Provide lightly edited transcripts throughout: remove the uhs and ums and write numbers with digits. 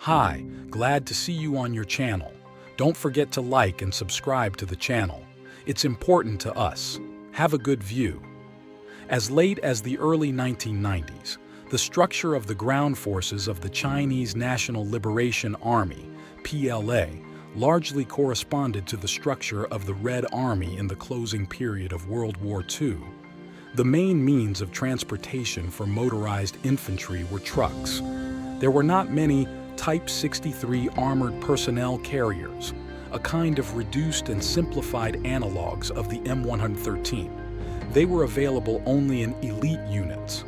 Hi, glad to see you on your channel. Don't forget to like and subscribe to the channel. It's important to us. Have a good view. As late as the early 1990s, the structure of the ground forces of the Chinese National Liberation Army, PLA, largely corresponded to the structure of the Red Army in the closing period of World War II. The main means of transportation for motorized infantry were trucks. There were not many Type 63 armored personnel carriers, a kind of reduced and simplified analogs of the M113. They were available only in elite units.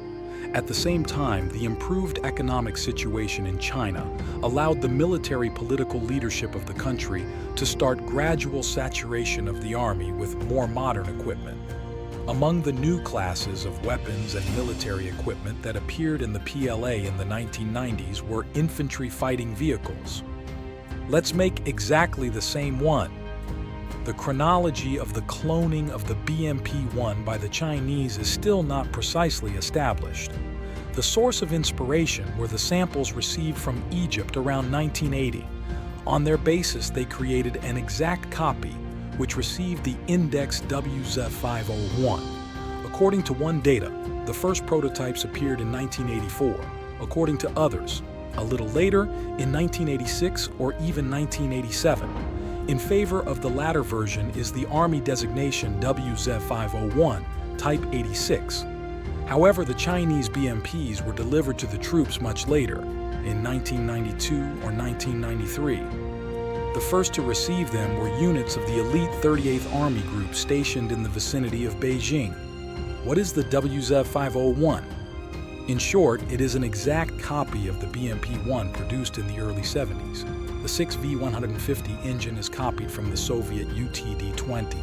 At the same time, the improved economic situation in China allowed the military political leadership of the country to start gradual saturation of the army with more modern equipment. Among the new classes of weapons and military equipment that appeared in the PLA in the 1990s were infantry fighting vehicles. Let's make exactly the same one. The chronology of the cloning of the BMP-1 by the Chinese is still not precisely established. The source of inspiration were the samples received from Egypt around 1980. On their basis, they created an exact copy, which received the index WZ501. According to one data, the first prototypes appeared in 1984. According to others, a little later, in 1986 or even 1987. In favor of the latter version is the Army designation WZ501, Type 86. However, the Chinese BMPs were delivered to the troops much later, in 1992 or 1993. The first to receive them were units of the elite 38th Army Group stationed in the vicinity of Beijing. What is the WZ501? In short, it is an exact copy of the BMP-1 produced in the early 70s. The 6V150 engine is copied from the Soviet UTD-20.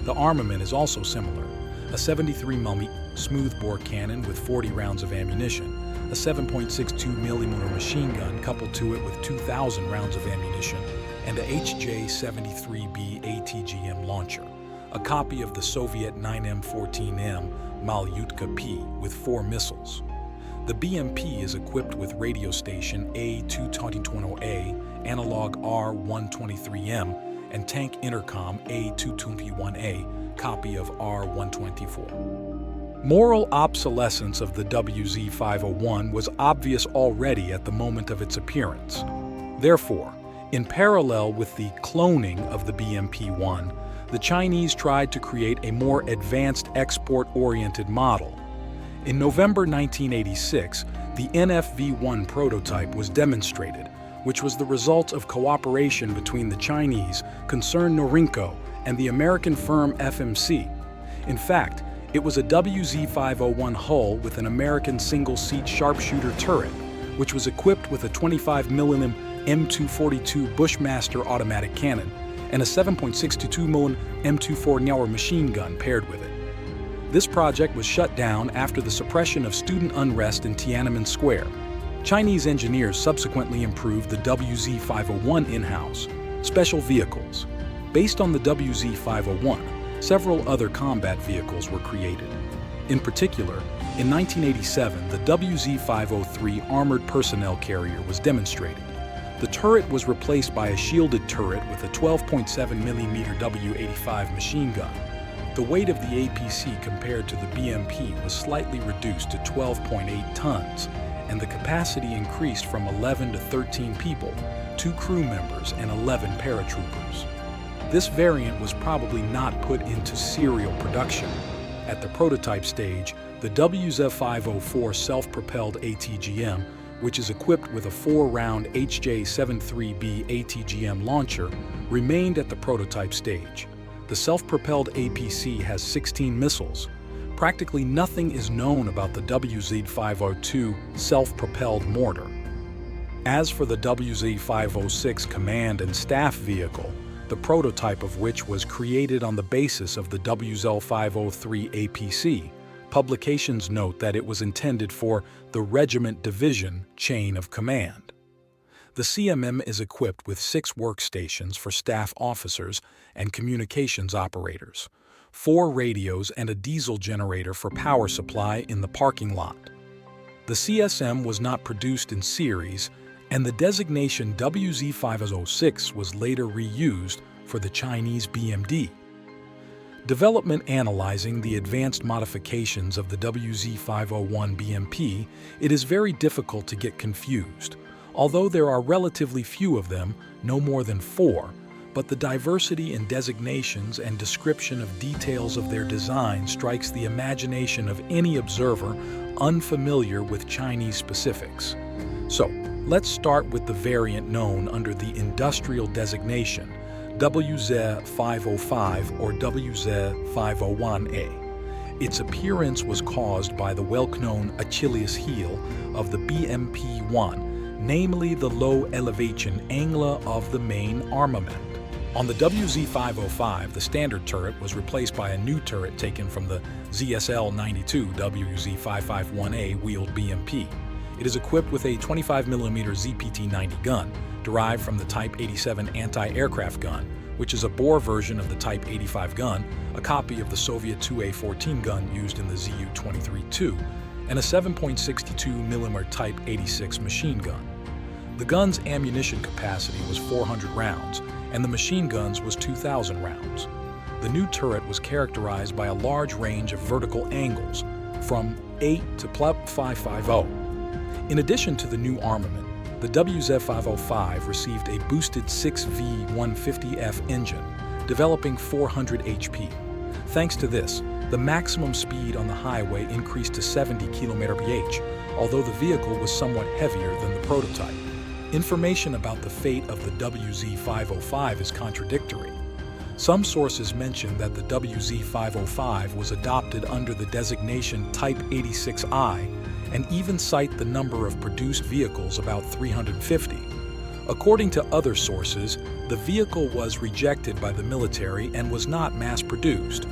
The armament is also similar. A 73mm smoothbore cannon with 40 rounds of ammunition, a 7.62mm machine gun coupled to it with 2,000 rounds of ammunition, and a HJ-73B ATGM launcher, a copy of the Soviet 9M14M Malyutka P with 4 missiles. The BMP is equipped with radio station A220A, analog R123M, and tank intercom A221A, copy of R124. Moral obsolescence of the WZ501 was obvious already at the moment of its appearance. Therefore, in parallel with the cloning of the BMP-1, the Chinese tried to create a more advanced export-oriented model. In November 1986, the NFV-1 prototype was demonstrated, which was the result of cooperation between the Chinese concern Norinco and the American firm FMC. In fact, it was a WZ501 hull with an American single-seat sharpshooter turret, which was equipped with a 25mm M242 Bushmaster automatic cannon and a 7.62mm M24 machine gun paired with it. This project was shut down after the suppression of student unrest in Tiananmen Square. Chinese engineers subsequently improved the WZ501 in-house. Special vehicles. Based on the WZ501, several other combat vehicles were created. In particular, in 1987, the WZ503 armored personnel carrier was demonstrated. The turret was replaced by a shielded turret with a 12.7mm W85 machine gun. The weight of the APC compared to the BMP was slightly reduced to 12.8 tons, and the capacity increased from 11 to 13 people, 2 crew members and 11 paratroopers. This variant was probably not put into serial production. At the prototype stage, the WZ504 self-propelled ATGM, which is equipped with a 4-round HJ-73B ATGM launcher, remained at the prototype stage. The self-propelled APC has 16 missiles. Practically nothing is known about the WZ502 self-propelled mortar. As for the WZ506 command and staff vehicle, the prototype of which was created on the basis of the WZ503 APC, publications note that it was intended for the Regiment Division chain of command. The CMM is equipped with 6 workstations for staff officers and communications operators, 4 radios and a diesel generator for power supply in the parking lot. The CSM was not produced in series and the designation WZ-506 was later reused for the Chinese BMD. Development analyzing the advanced modifications of the WZ-501 BMP, it is very difficult to get confused. Although there are relatively few of them, no more than 4, but the diversity in designations and description of details of their design strikes the imagination of any observer unfamiliar with Chinese specifics. So, let's start with the variant known under the industrial designation WZ-505 or WZ-501A. Its appearance was caused by the well-known Achilles heel of the BMP-1, namely the low elevation angle of the main armament. On the WZ-505, the standard turret was replaced by a new turret taken from the ZSL-92 WZ-551A wheeled BMP. It is equipped with a 25mm ZPT-90 gun, derived from the Type 87 anti-aircraft gun, which is a Boer version of the Type 85 gun, a copy of the Soviet 2A14 gun used in the ZU-23-2, and a 7.62mm Type 86 machine gun. The gun's ammunition capacity was 400 rounds, and the machine guns was 2,000 rounds. The new turret was characterized by a large range of vertical angles, from 8 to +550. In addition to the new armament, the WZ-505 received a boosted 6V150F engine, developing 400 HP. Thanks to this, the maximum speed on the highway increased to 70 km/h, although the vehicle was somewhat heavier than the prototype. Information about the fate of the WZ-505 is contradictory. Some sources mention that the WZ-505 was adopted under the designation Type 86I, and even cite the number of produced vehicles, about 350. According to other sources, the vehicle was rejected by the military and was not mass-produced.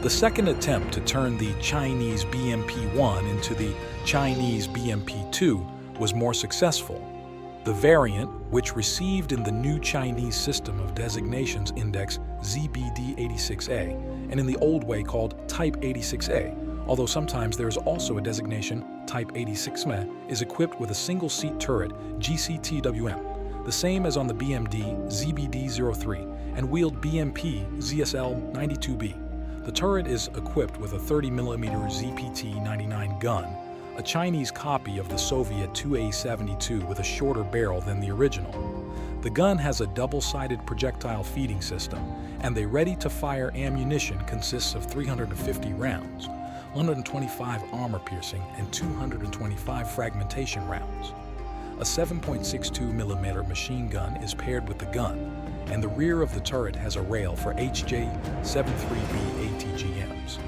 The second attempt to turn the Chinese BMP-1 into the Chinese BMP-2 was more successful. The variant, which received in the new Chinese system of designations index ZBD-86A, and in the old way called Type 86A, although sometimes there is also a designation Type 86M, is equipped with a single-seat turret GCTWM, the same as on the BMD ZBD-03 and wheeled BMP ZSL-92B. The turret is equipped with a 30mm ZPT-99 gun, a Chinese copy of the Soviet 2A72 with a shorter barrel than the original. The gun has a double-sided projectile feeding system, and the ready-to-fire ammunition consists of 350 rounds, 125 armor-piercing, and 225 fragmentation rounds. A 7.62mm machine gun is paired with the gun, and the rear of the turret has a rail for HJ-73B ATGMs.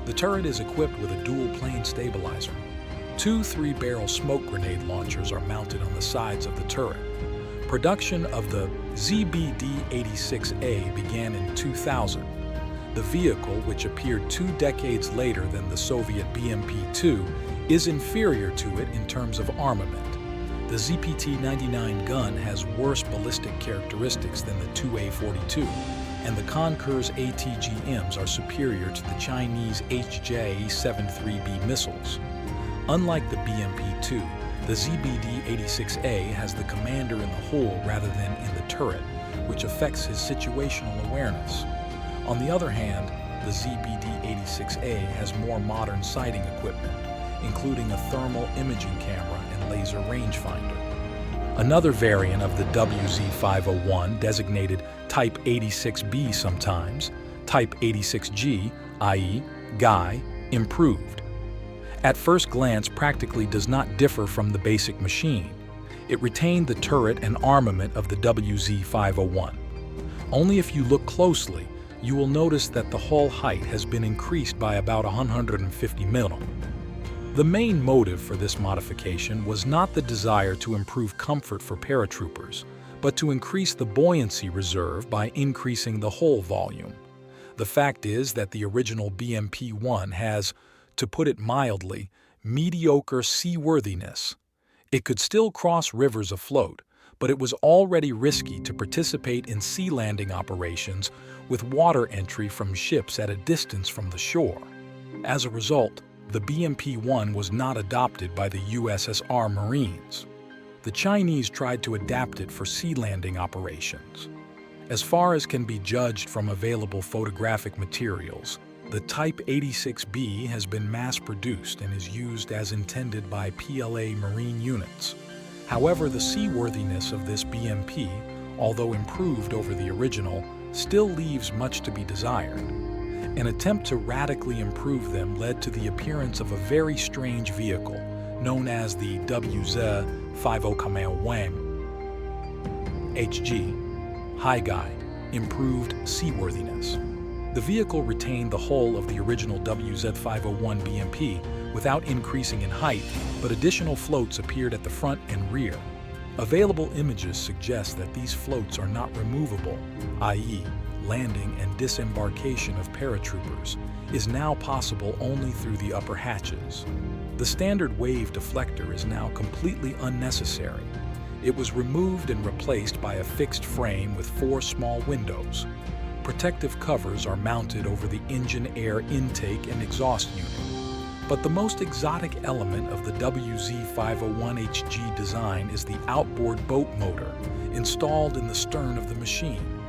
The turret is equipped with a dual-plane stabilizer. 2 3-barrel smoke grenade launchers are mounted on the sides of the turret. Production of the ZBD-86A began in 2000. The vehicle, which appeared 2 decades later than the Soviet BMP-2, is inferior to it in terms of armament. The ZPT-99 gun has worse ballistic characteristics than the 2A42, and the Concours ATGMs are superior to the Chinese HJ-73B missiles. Unlike the BMP-2, the ZBD-86A has the commander in the hole rather than in the turret, which affects his situational awareness. On the other hand, the ZBD-86A has more modern sighting equipment, including a thermal imaging camera and laser rangefinder. Another variant of the WZ-501, designated Type 86B sometimes, Type 86G, i.e. Guy, improved. At first glance, practically does not differ from the basic machine. It retained the turret and armament of the WZ-501. Only if you look closely, you will notice that the hull height has been increased by about 150 mm. The main motive for this modification was not the desire to improve comfort for paratroopers, but to increase the buoyancy reserve by increasing the hull volume. The fact is that the original BMP-1 has, to put it mildly, mediocre seaworthiness. It could still cross rivers afloat, but it was already risky to participate in sea landing operations with water entry from ships at a distance from the shore. As a result, the BMP-1 was not adopted by the USSR Marines. the Chinese tried to adapt it for sea landing operations. As far as can be judged from available photographic materials, the Type 86B has been mass-produced and is used as intended by PLA Marine units. However, the seaworthiness of this BMP, although improved over the original, still leaves much to be desired. An attempt to radically improve them led to the appearance of a very strange vehicle, known as the WZ-50 HG, High Guide, Improved Seaworthiness. The vehicle retained the hull of the original WZ-501 BMP without increasing in height, but additional floats appeared at the front and rear. Available images suggest that these floats are not removable, i.e., landing and disembarkation of paratroopers is now possible only through the upper hatches. The standard wave deflector is now completely unnecessary. It was removed and replaced by a fixed frame with 4 small windows. Protective covers are mounted over the engine air intake and exhaust unit. But the most exotic element of the WZ-501HG design is the outboard boat motor installed in the stern of the machine.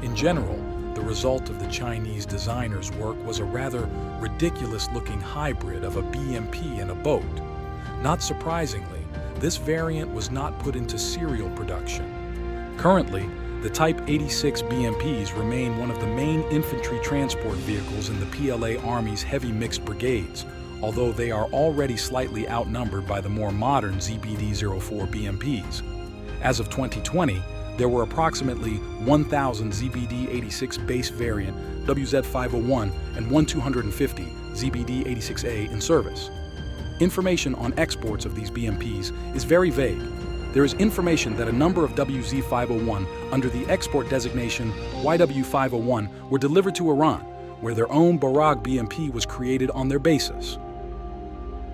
In general, the result of the Chinese designer's work was a rather ridiculous-looking hybrid of a BMP and a boat. Not surprisingly, this variant was not put into serial production. Currently, the Type 86 BMPs remain one of the main infantry transport vehicles in the PLA Army's heavy mixed brigades, although they are already slightly outnumbered by the more modern ZBD-04 BMPs. As of 2020, there were approximately 1,000 ZBD-86 base variant WZ-501 and 1,250 ZBD-86A in service. Information on exports of these BMPs is very vague. There is information that a number of WZ-501 under the export designation YW-501 were delivered to Iran, where their own Barag BMP was created on their basis.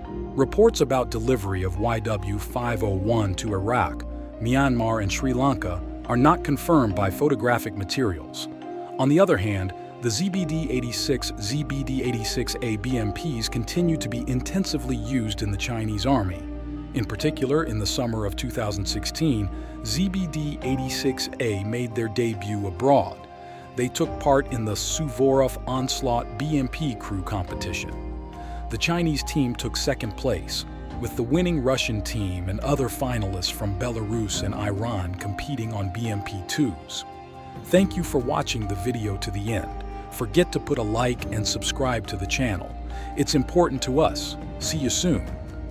Reports about delivery of YW-501 to Iraq, Myanmar, and Sri Lanka are not confirmed by photographic materials. On the other hand, the ZBD-86, ZBD-86A BMPs continue to be intensively used in the Chinese Army. In particular, in the summer of 2016, ZBD-86A made their debut abroad. They took part in the Suvorov Onslaught BMP crew competition. The Chinese team took second place, with the winning Russian team and other finalists from Belarus and Iran competing on BMP-2s. Thank you for watching the video to the end. Forget to put a like and subscribe to the channel. It's important to us. See you soon.